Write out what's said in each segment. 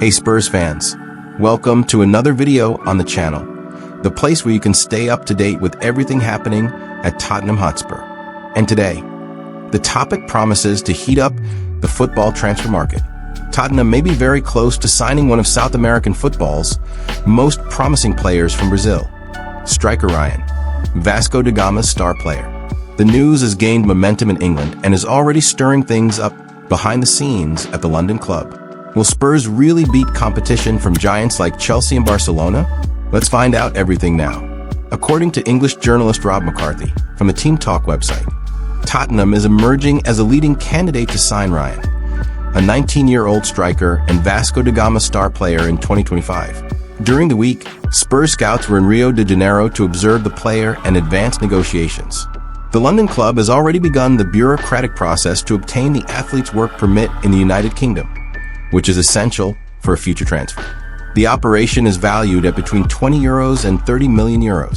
Hey Spurs fans, welcome to another video on the channel, the place where you can stay up to date with everything happening at Tottenham Hotspur. And today, the topic promises to heat up the football transfer market. Tottenham may be very close to signing one of South American football's most promising players from Brazil, striker Ryan, Vasco da Gama's star player. The news has gained momentum in England and is already stirring things up behind the scenes at the London club. Will Spurs really beat competition from giants like Chelsea and Barcelona? Let's find out everything now. According to English journalist Rob McCarthy from the Team Talk website, Tottenham is emerging as a leading candidate to sign Ryan, a 19-year-old striker and Vasco da Gama star player in 2025. During the week, Spurs scouts were in Rio de Janeiro to observe the player and advance negotiations. The London club has already begun the bureaucratic process to obtain the athlete's work permit in the United Kingdom, which is essential for a future transfer. The operation is valued at between €20 and €30 million,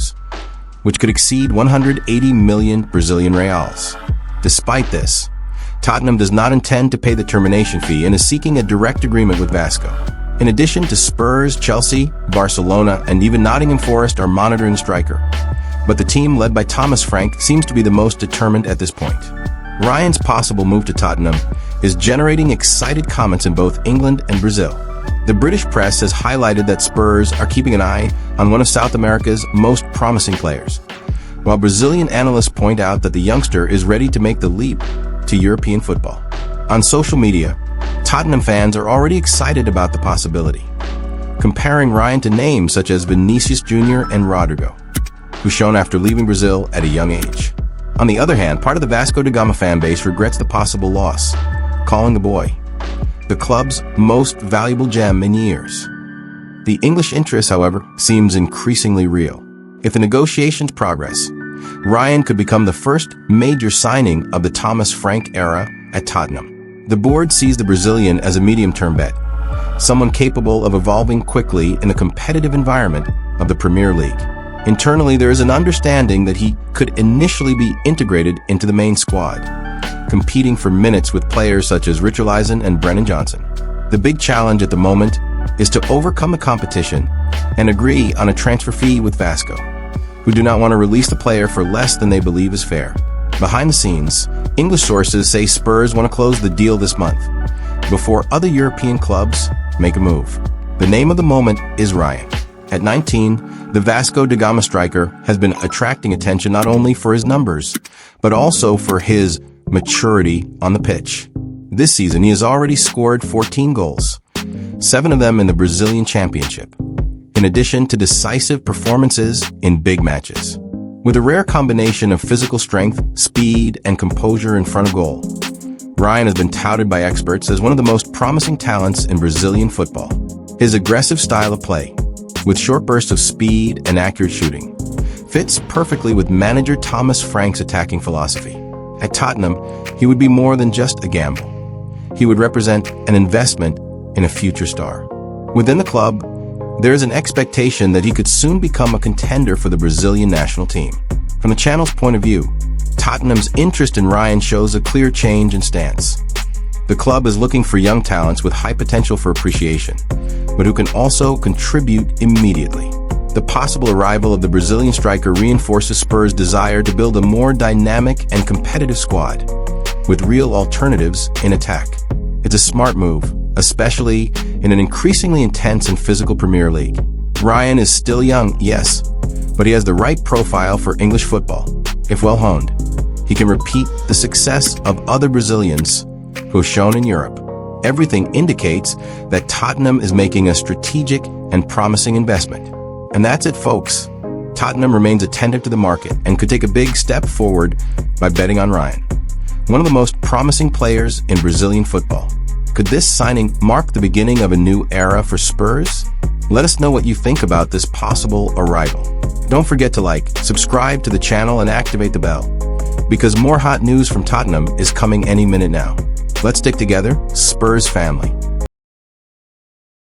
which could exceed 180 million Brazilian reals. Despite this, Tottenham does not intend to pay the termination fee and is seeking a direct agreement with Vasco. In addition to Spurs, Chelsea, Barcelona, and even Nottingham Forest are monitoring the striker. But the team led by Thomas Frank seems to be the most determined at this point. Ryan's possible move to Tottenham is generating excited comments in both England and Brazil. The British press has highlighted that Spurs are keeping an eye on one of South America's most promising players, while Brazilian analysts point out that the youngster is ready to make the leap to European football. On social media, Tottenham fans are already excited about the possibility, comparing Ryan to names such as Vinicius Jr. and Rodrigo, who shone after leaving Brazil at a young age. On the other hand, part of the Vasco da Gama fan base regrets the possible loss, calling the boy the club's most valuable gem in years. The English interest, however, seems increasingly real. If the negotiations progress, Ryan could become the first major signing of the Thomas Frank era at Tottenham. The board sees the Brazilian as a medium-term bet, someone capable of evolving quickly in the competitive environment of the Premier League. Internally, there is an understanding that he could initially be integrated into the main squad, competing for minutes with players such as Richarlison and Brennan Johnson. The big challenge at the moment is to overcome the competition and agree on a transfer fee with Vasco, who do not want to release the player for less than they believe is fair. Behind the scenes, English sources say Spurs want to close the deal this month, before other European clubs make a move. The name of the moment is Ryan. At 19, the Vasco da Gama striker has been attracting attention not only for his numbers, but also for his maturity on the pitch. This season, he has already scored 14 goals, 7 of them in the Brazilian Championship, in addition to decisive performances in big matches. With a rare combination of physical strength, speed, and composure in front of goal, Ryan has been touted by experts as one of the most promising talents in Brazilian football. His aggressive style of play, with short bursts of speed and accurate shooting, fits perfectly with manager Thomas Frank's attacking philosophy. At Tottenham, he would be more than just a gamble. He would represent an investment in a future star. Within the club, there is an expectation that he could soon become a contender for the Brazilian national team. From the channel's point of view, Tottenham's interest in Ryan shows a clear change in stance. The club is looking for young talents with high potential for appreciation, but who can also contribute immediately. The possible arrival of the Brazilian striker reinforces Spurs' desire to build a more dynamic and competitive squad, with real alternatives in attack. It's a smart move, especially in an increasingly intense and physical Premier League. Ryan is still young, yes, but he has the right profile for English football. If well honed, he can repeat the success of other Brazilians who have shown in Europe. Everything indicates that Tottenham is making a strategic and promising investment. And that's it, folks. Tottenham remains attentive to the market and could take a big step forward by betting on Ryan, one of the most promising players in Brazilian football. Could this signing mark the beginning of a new era for Spurs? Let us know what you think about this possible arrival. Don't forget to like, subscribe to the channel, and activate the bell, because more hot news from Tottenham is coming any minute now. Let's stick together, Spurs family.